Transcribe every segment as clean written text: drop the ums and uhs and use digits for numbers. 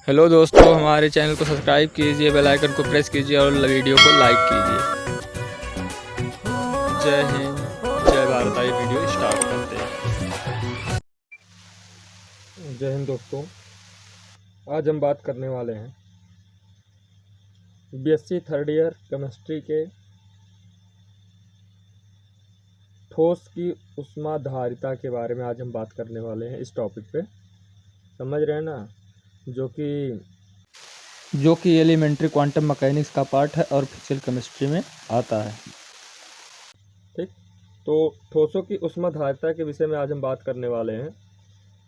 Hello दोस्तों, हमारे channel को सब्सक्राइब कीजिए, बेल आइकन को प्रेस कीजिए और वीडियो को लाइक कीजिए। जय हिंद, जय भारत। ये वीडियो स्टार्ट करते हैं। जय हिंद दोस्तों, आज हम बात करने वाले हैं बीएससी थर्ड ईयर केमिस्ट्री के ठोस की ऊष्माधारिता के बारे में। आज हम बात करने वाले हैं इस टॉपिक पे, समझ रहे हैं ना, जो कि एलिमेंट्री क्वांटम मैकेनिक्स का पार्ट है और फिजिकल केमिस्ट्री में आता है। ठीक, तो ठोसों की ऊष्माधारिता के विषय में आज हम बात करने वाले हैं।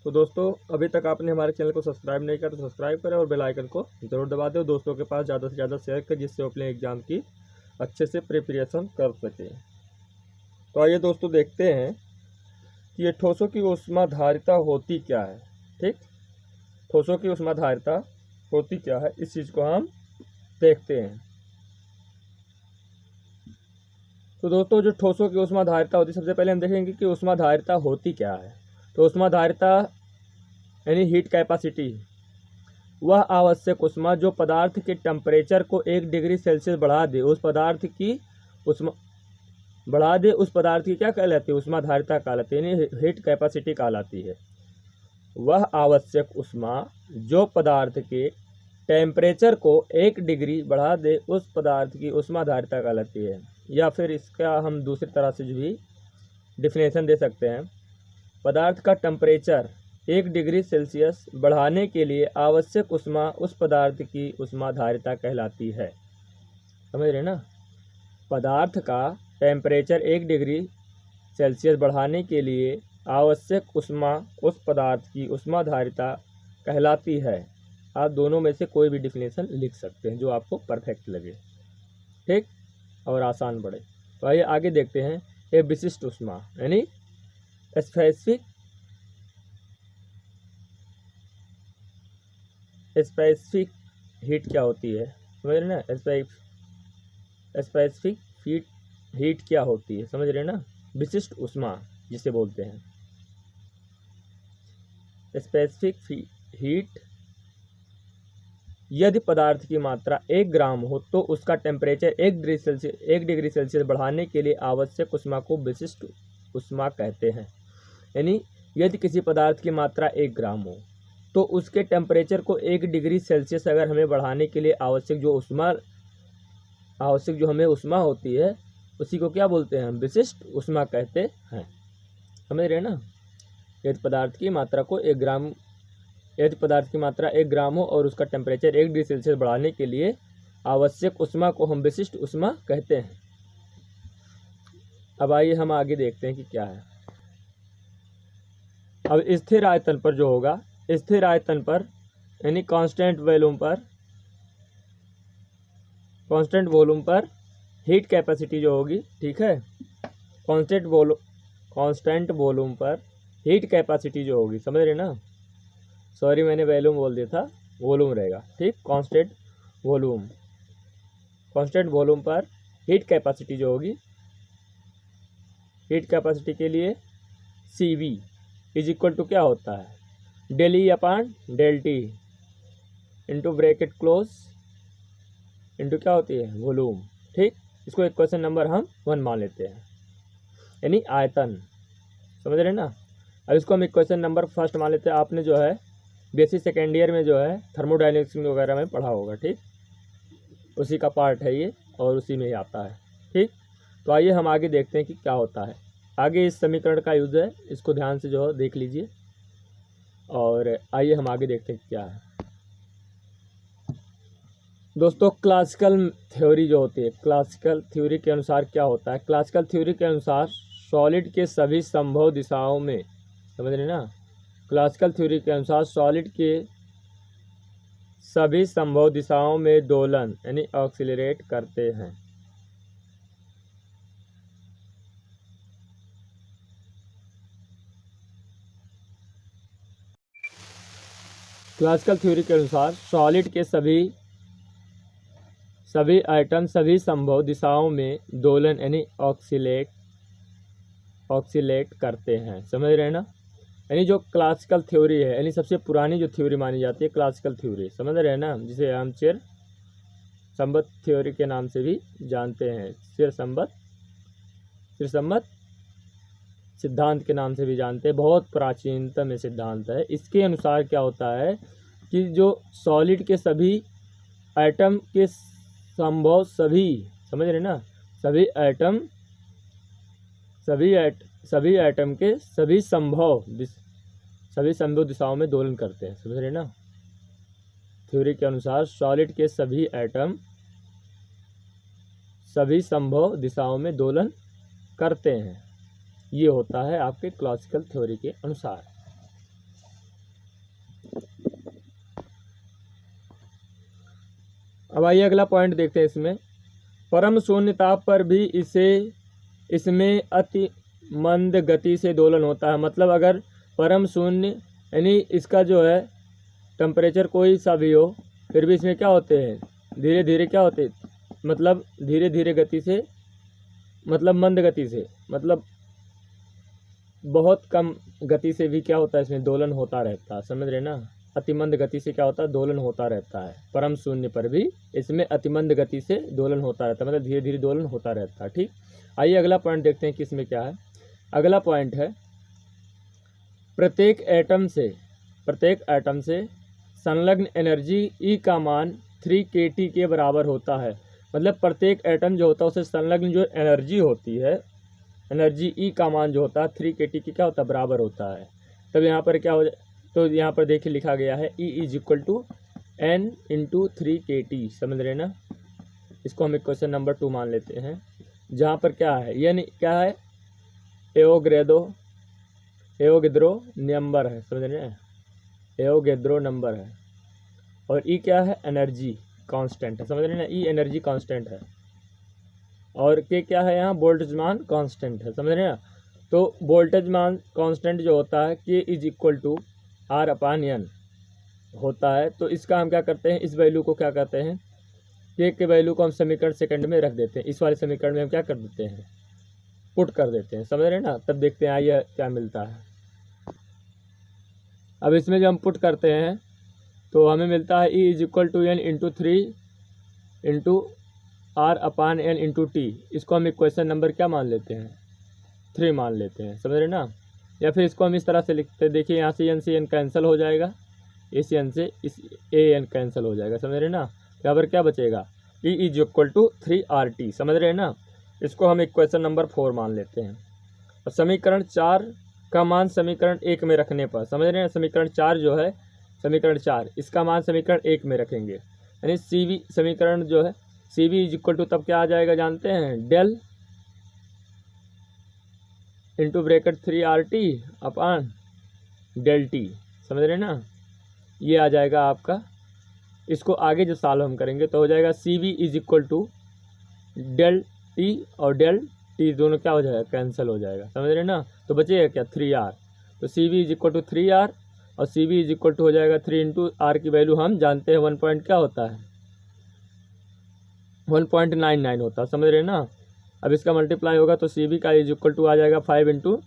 तो दोस्तों, अभी तक आपने हमारे चैनल को सब्सक्राइब नहीं किया तो सब्सक्राइब करें और बेल आइकन को ज़रूर दबा दें। दोस्तों के पास ज़्यादा से ज़्यादा शेयर करें, जिससे वो अपने एग्ज़ाम की अच्छे से प्रिपरेशन कर सकें। तो आइए दोस्तों, देखते हैं कि ये ठोसों की ऊष्माधारिता होती क्या है। ठीक, ठोसों की ऊष्माधारिता होती क्या है, इस चीज़ को हम देखते हैं। तो दोस्तों, जो ठोसों की ऊष्माधारिता होती है, सबसे पहले हम देखेंगे कि ऊष्माधारिता होती क्या है। तो ऊष्माधारिता यानी हीट कैपेसिटी, वह आवश्यक ऊष्मा जो पदार्थ के टेम्परेचर को 1 डिग्री सेल्सियस बढ़ा दे, उस पदार्थ की क्या कहलाती है? ऊष्माधारिता कहलाती है, यानी हीट कैपेसिटी कहलाती है। वह आवश्यक ऊष्मा जो पदार्थ के टेम्परेचर को 1 डिग्री बढ़ा दे, उस पदार्थ की ऊष्माधारिता कहलाती है। या फिर इसका हम दूसरी तरह से भी डिफिनेशन दे सकते हैं, पदार्थ का टेम्परेचर 1 डिग्री सेल्सियस बढ़ाने के लिए आवश्यक ऊष्मा उस पदार्थ की ऊष्माधारिता कहलाती है। समझ रहे ना, पदार्थ का टेम्परेचर 1 डिग्री सेल्सियस बढ़ाने के लिए आवश्यक ऊष्मा उस पदार्थ की ऊष्माधारिता कहलाती है। आप दोनों में से कोई भी डिफिनेशन लिख सकते हैं जो आपको परफेक्ट लगे, ठीक, और आसान पड़े। तो आइए आगे देखते हैं। ये विशिष्ट ऊष्मा यानी स्पेसिफिक हीट क्या होती है, समझ रहे ना। स्पेसिफिक हीट क्या होती है, समझ रहे ना। विशिष्ट ऊष्मा जिसे बोलते हैं स्पेसिफिक हीट, यदि पदार्थ की मात्रा 1 ग्राम हो तो उसका टेम्परेचर 1 डिग्री सेल्सियस बढ़ाने के लिए आवश्यक ऊष्मा को विशिष्ट ऊष्मा कहते हैं। यानी यदि किसी पदार्थ की मात्रा 1 ग्राम हो तो उसके टेम्परेचर को 1 डिग्री सेल्सियस अगर हमें बढ़ाने के लिए आवश्यक जो हमें ऊष्मा होती है, उसी को क्या बोलते हैं? हम विशिष्ट ऊष्मा कहते हैं। समझ रहे ना। यदि पदार्थ की मात्रा 1 ग्राम हो और उसका टेम्परेचर 1 डिग्री सेल्सियस बढ़ाने के लिए आवश्यक ऊष्मा को हम विशिष्ट ऊष्मा कहते हैं। अब आइए हम आगे देखते हैं कि क्या है। अब स्थिर आयतन पर जो होगा, स्थिर आयतन पर यानी कांस्टेंट वॉल्यूम पर हीट कैपेसिटी जो होगी, ठीक है, कांस्टेंट वॉल्यूम पर हीट कैपेसिटी जो होगी, समझ रहे ना। सॉरी, मैंने वॉल्यूम बोल दिया था, वॉल्यूम रहेगा, ठीक। कांस्टेंट वॉल्यूम पर हीट कैपेसिटी जो होगी, हीट कैपेसिटी के लिए CV इज इक्वल टू क्या होता है? del E upon del T into bracket close into क्या होती है? वॉल्यूम, ठीक। इसको एक क्वेश्चन नंबर हम 1 मान लेते हैं, यानी आयतन, समझ रहे ना। अब इसको हम एक क्वेश्चन नंबर 1 मान लेते हैं। आपने जो है बेसिक सेकेंड ईयर में जो है थर्मोडायनेमिक्स वगैरह में पढ़ा होगा, ठीक, उसी का पार्ट है ये और उसी में ही आता है, ठीक। तो आइए हम आगे देखते हैं कि क्या होता है। आगे इस समीकरण का यूज़ है, इसको ध्यान से जो है देख लीजिए और आइए हम आगे देखते हैं क्या है। दोस्तों, क्लासिकल थ्योरी जो होती है, क्लासिकल थ्योरी के अनुसार क्या होता है? क्लासिकल थ्योरी के अनुसार सॉलिड के सभी संभव दिशाओं में, समझ रहे ना, क्लासिकल थ्योरी के अनुसार सॉलिड के सभी संभव दिशाओं में दोलन यानी ऑक्सीलरेट करते हैं। क्लासिकल थ्योरी के अनुसार सॉलिड के सभी आइटम सभी संभव दिशाओं में दोलन यानी ऑक्सीलेट करते हैं, समझ रहे हैं ना। यानी जो क्लासिकल थ्योरी है, यानी सबसे पुरानी जो थ्योरी मानी जाती है क्लासिकल थ्योरी, समझ रहे हैं ना, जिसे हम चिर संबत थ्योरी के नाम से भी जानते हैं, चिर संबत सिद्धांत के नाम से भी जानते हैं। बहुत प्राचीनतम ये सिद्धांत है। इसके अनुसार क्या होता है कि जो सॉलिड के सभी एटम के संभव सभी, समझ रहे ना, सभी एटम के सभी संभव दिशाओं में दोलन करते हैं, समझ रहे ना। थ्योरी के अनुसार सॉलिड के सभी एटम सभी संभव दिशाओं में दोलन करते हैं। ये होता है आपके क्लासिकल थ्योरी के अनुसार। अब आइए अगला पॉइंट देखते हैं। इसमें परम शून्य ताप पर भी इसमें अति मंद गति से दोलन होता है। मतलब अगर परम शून्य यानी इसका जो है टेम्परेचर कोई सा भी हो, फिर भी इसमें क्या होते हैं, धीरे धीरे क्या होते हैं, मतलब धीरे धीरे गति से, मतलब मंद गति से, मतलब बहुत कम गति से भी क्या होता है, इसमें दोलन होता रहता है, समझ रहे ना। अतिमंद गति से क्या होता है, दोलन होता रहता है। परम शून्य पर भी इसमें अतिमंद गति से दोलन होता रहता है, मतलब धीरे धीरे दोलन होता रहता है। ठीक, आइए अगला पॉइंट देखते हैं कि इसमें क्या है। अगला पॉइंट है प्रत्येक एटम से संलग्न एनर्जी ई का मान 3 kT के बराबर होता है। मतलब प्रत्येक एटम जो होता है उसे संलग्न जो एनर्जी होती है, एनर्जी ई का मान जो होता है 3 kT की क्या होता है, बराबर होता है। तब यहाँ पर क्या हो जाए, तो यहाँ पर देखिए लिखा गया है E = N × 3 kT, समझ रहे ना। इसको हम इक्वेशन नंबर 2 मान लेते हैं, जहाँ पर क्या है, यानी क्या है, एवोगैड्रो नंबर है, समझ रहे हैं, एवोगैड्रो नंबर है। और ई क्या है, एनर्जी कांस्टेंट है, समझ रहे हैं ना, ई एनर्जी कांस्टेंट है। और के क्या है, यहाँ वोल्टेज मान कांस्टेंट है, समझ रहे हैं ना। तो वोल्टेज मान कांस्टेंट जो होता है K = R/N होता है। तो इसका हम क्या करते हैं, इस वैल्यू को क्या करते हैं, K के वैल्यू को हम समीकरण सेकंड में रख देते हैं। इस वाले समीकरण में हम क्या कर देते हैं, पुट कर देते हैं, समझ रहे हैं ना। तब देखते हैं आइए क्या मिलता है। अब इसमें जब हम पुट करते हैं तो हमें मिलता है E = N × 3 × R/N × T। इसको हम इक्वेशन नंबर क्या मान लेते हैं, 3 मान लेते हैं, समझ रहे ना। या फिर इसको हम इस तरह से लिखते हैं, देखिए यहाँ से N कैंसिल हो जाएगा, इस N से इस AN कैंसिल हो जाएगा, समझ रहे ना। यहाँ पर क्या बचेगा, E = 3RT, समझ रहे हैं ना। इसको हम इक्वेशन नंबर 4 मान लेते हैं। और समीकरण 4 का मान समीकरण 1 में रखने पर, समझ रहे हैं, समीकरण 4 जो है, समीकरण 4 इसका मान समीकरण 1 में रखेंगे, यानी CV समीकरण जो है CV = तब क्या आ जाएगा, जानते हैं, डेल इंटू ब्रैकेट 3RT/ΔT, समझ रहे हैं ना। ये आ जाएगा आपका। इसको आगे जो सॉल्व हम करेंगे तो हो जाएगा CV = ΔT और ΔT दोनों क्या हो जाएगा, कैंसिल हो जाएगा, समझ रहे हैं ना। तो बचेगा क्या, 3R। तो CV = 3R और CV = हो जाएगा 3 × R की वैल्यू हम जानते हैं 1 पॉइंट क्या होता है, 1.99 होता है, समझ रहे हैं ना। अब इसका मल्टीप्लाई होगा तो CV का = आ जाएगा 5 ×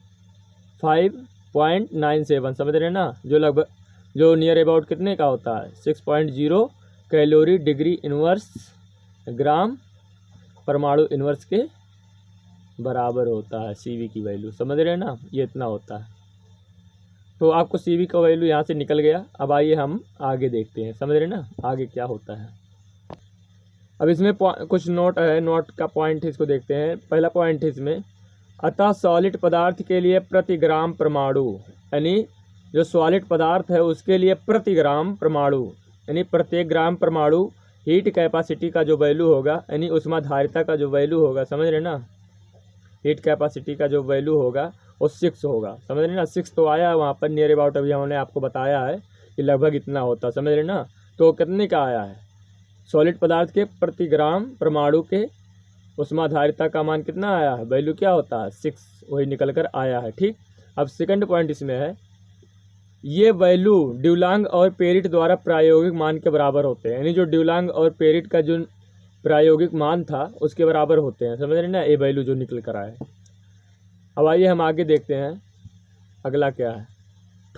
5.97, समझ रहे हैं ना, जो लगभग जो नियर अबाउट कितने का होता है, 6.0 कैलोरी डिग्री इनवर्स ग्राम परमाणु इनवर्स के बराबर होता है CV की वैल्यू, समझ रहे हैं ना। ये इतना होता है। तो आपको CV का वैल्यू यहाँ से निकल गया। अब आइए हम आगे देखते हैं, समझ रहे हैं ना, आगे क्या होता है। अब इसमें कुछ नोट है, नोट का पॉइंट है, इसको देखते हैं। पहला पॉइंट है इसमें, अतः सॉलिड पदार्थ के लिए प्रति ग्राम परमाणु, यानी जो सॉलिड पदार्थ है उसके लिए प्रति ग्राम परमाणु, यानी प्रत्येक ग्राम परमाणु हीट कैपेसिटी का जो वैल्यू होगा, यानी ऊष्माधारिता का जो वैल्यू होगा, समझ रहे ना, हीट कैपेसिटी का जो वैल्यू होगा वो 6 होगा, समझ रहे ना। 6 तो आया है वहाँ पर नियर अबाउट, अभी हमने आपको बताया है कि लगभग इतना होता, समझ रहे ना। तो कितने का आया है, सॉलिड पदार्थ के प्रति ग्राम परमाणु के ऊष्माधारिता का मान कितना आया है, वैल्यू क्या होता है, 6, वही निकल कर आया है। ठीक, अब सेकंड पॉइंट इसमें है, ये वैल्यू ड्यूलांग और पेरिट द्वारा प्रायोगिक मान के बराबर होते हैं, यानी जो ड्यूलांग और पेरिट का जो प्रायोगिक मान था उसके बराबर होते हैं, समझ रहे ना, ये वैल्यू जो निकल कर आए। अब आइए हम आगे देखते हैं अगला क्या है।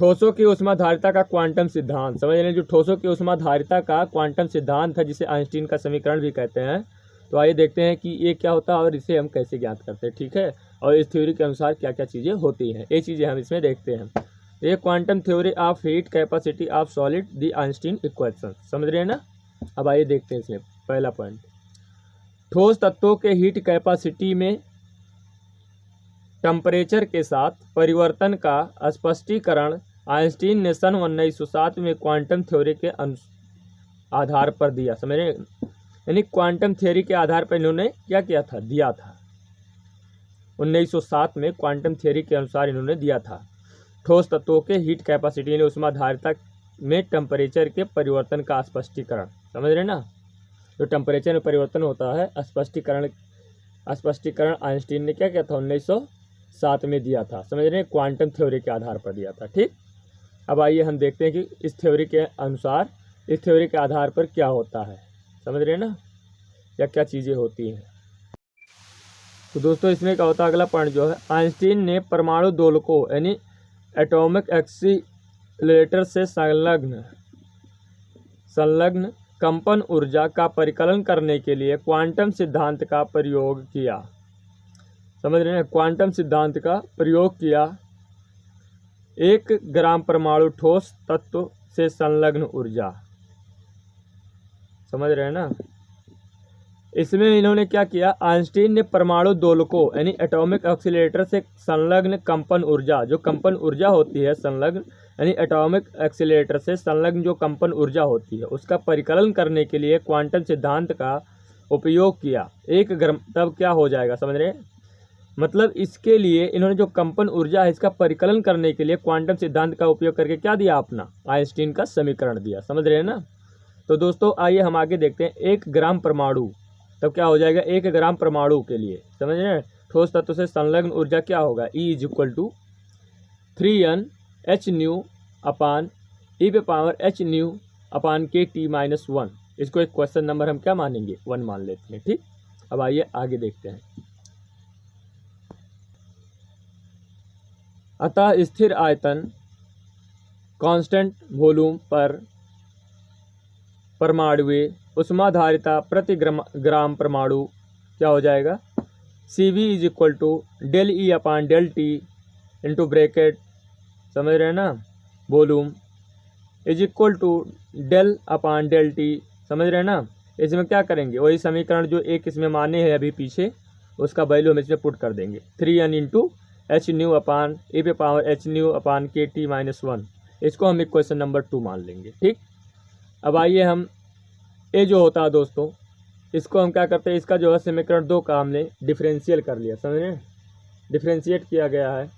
ठोसों की ऊष्माधारिता का क्वांटम सिद्धांत समझ रहे हैं। जो ठोसों की ऊष्माधारिता का क्वांटम सिद्धांत है, जिसे आइंस्टीन का समीकरण भी कहते हैं। तो आइए देखते हैं कि ये क्या होता है और इसे हम कैसे ज्ञात करते हैं, ठीक है, और इस थ्योरी के अनुसार क्या क्या चीज़ें होती हैं, ये चीज़ें हम इसमें देखते हैं। ये quantum theory of heat capacity of solid the Einstein equation, समझ रहे हैं ना। अब आइए देखते हैं इसमें पहला पॉइंट, ठोस तत्वों के हीट कैपेसिटी में टेम्परेचर के साथ परिवर्तन का स्पष्टीकरण आइंस्टीन ने सन 1907 में क्वांटम थ्योरी के आधार पर दिया, समझ रहे हैं। यानी क्वांटम थ्योरी के आधार पर इन्होंने क्या किया था, दिया था। 1907 में क्वांटम थ्योरी के अनुसार इन्होंने दिया था ठोस तत्वों के हीट कैपेसिटी यानी ऊष्माधारिता में टेम्परेचर के परिवर्तन का स्पष्टीकरण, समझ रहे ना। जो टेम्परेचर में परिवर्तन होता है स्पष्टीकरण आइंस्टीन ने क्या किया था, 1907 में दिया था, समझ रहे हैं, क्वांटम थ्योरी के आधार पर दिया था, ठीक। अब आइए हम देखते हैं कि इस थ्योरी के अनुसार, इस थ्योरी के आधार पर क्या होता है, समझ रहे हैं ना, या क्या चीज़ें होती हैं। तो दोस्तों इसमें क्या होता है, अगला पॉइंट जो है, आइंस्टीन ने परमाणु दोलकों यानी एटॉमिक एक्सीलरेटर से संलग्न कंपन ऊर्जा का परिकलन करने के लिए क्वांटम सिद्धांत का प्रयोग किया, समझ रहे हैं, क्वांटम सिद्धांत का प्रयोग किया। 1 ग्राम परमाणु ठोस तत्व से संलग्न ऊर्जा, समझ रहे हैं ना। इसमें इन्होंने क्या किया, आइंस्टीन ने परमाणु दोलकों यानी एटॉमिक एक्सीलरेटर से संलग्न कंपन ऊर्जा, जो कंपन ऊर्जा होती है संलग्न यानी एटॉमिक एक्सीलरेटर से संलग्न जो कंपन ऊर्जा होती है, उसका परिकलन करने के लिए क्वांटम सिद्धांत का उपयोग किया। 1 ग्राम, तब क्या हो जाएगा, समझ रहे हैं, मतलब इसके लिए इन्होंने जो कंपन ऊर्जा है इसका परिकलन करने के लिए क्वांटम सिद्धांत का उपयोग करके क्या दिया, अपना आइंस्टीन का समीकरण दिया, समझ रहे हैं ना। तो दोस्तों आइए हम आगे देखते हैं, 1 ग्राम परमाणु, तब क्या हो जाएगा, 1 ग्राम परमाणु के लिए, समझ रहे हैं, ठोस तत्व से संलग्न ऊर्जा क्या होगा, E = 3n hν/e⁻hν/kT-1। इसको एक क्वेश्चन नंबर हम क्या मानेंगे, 1 मान लेते हैं, ठीक। अब आइए आगे देखते हैं। अतः स्थिर आयतन कांस्टेंट वॉल्यूम पर परमाणुवीय ऊष्माधारिता प्रति ग्राम परमाणु क्या हो जाएगा, CV = ΔE/ΔT इंटू ब्रैकेट, समझ रहे हैं ना, वॉल्यूम =ΔΔT, समझ रहे हैं ना। इसमें क्या करेंगे, वही समीकरण जो एक इसमें माने हैं अभी पीछे, उसका वैल्यू हम इसमें पुट कर देंगे, 3n × hν/e⁻hν/kT-1। इसको हम इक्वेशन नंबर 2 मान लेंगे, ठीक। अब आइए हम ये जो होता है दोस्तों, इसको हम क्या करते हैं, इसका जो है समीकरण 2 का हमने डिफरेंशियल कर लिया, समझ रहे हैं, डिफरेंशिएट किया गया है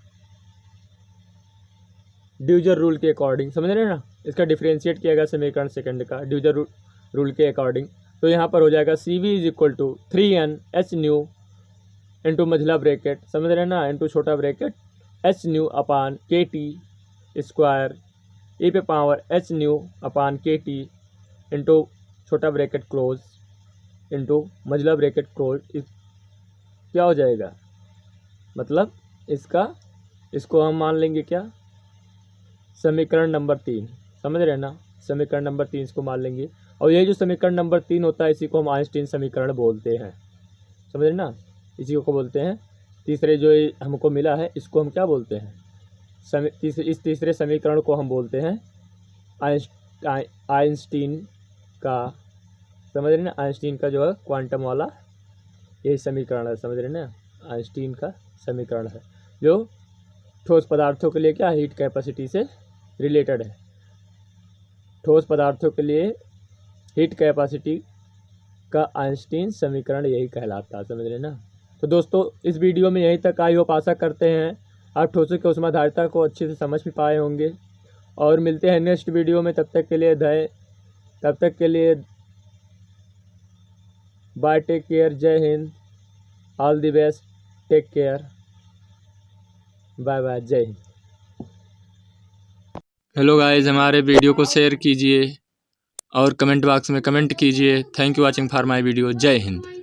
ड्यूजर रूल के अकॉर्डिंग, समझ रहे हैं ना। इसका डिफरेंशिएट किया गया समीकरण सेकंड का ड्यूजर रूल के अकॉर्डिंग। तो यहाँ पर हो जाएगा CV = 3n hν इंटू मझला ब्रैकेट, समझ रहे हैं ना, इंटू छोटा ब्रैकेट hν/kT² e⁻hν/kT इंटू छोटा ब्रैकेट क्लोज इंटू मझला ब्रैकेट क्लोज, क्या हो जाएगा, मतलब इसको हम मान लेंगे क्या, समीकरण नंबर 3, समझ रहे हैं ना, समीकरण नंबर 3 इसको मान लेंगे। और ये जो समीकरण नंबर 3 होता है इसी को हम आइंस्टीन समीकरण बोलते हैं, समझ रहे ना, इसी को बोलते हैं। तीसरे जो हमको मिला है इसको हम क्या बोलते हैं, इस तीसरे समीकरण को हम बोलते हैं आइंस्टीन का, समझ रहे ना, आइंस्टीन का जो है क्वांटम वाला यही समीकरण है, समझ रहे ना, आइंस्टीन का समीकरण है जो ठोस पदार्थों के लिए क्या हीट कैपेसिटी से रिलेटेड है। ठोस पदार्थों के लिए हीट कैपेसिटी का आइंस्टीन समीकरण यही कहलाता है, समझ रहे ना। तो दोस्तों इस वीडियो में यहीं तक, आई होप आशा करते हैं आप ठोसों की ऊष्माधारिता को अच्छे से समझ भी पाए होंगे, और मिलते हैं नेक्स्ट वीडियो में। तब तक के लिए bye, take care, Jai Hind, all the best, take care, bye bye, Jai Hind. Hello guys, हमारे वीडियो को शेयर कीजिए और कमेंट बॉक्स में कमेंट कीजिए। Thank you watching for my video. Jai Hind.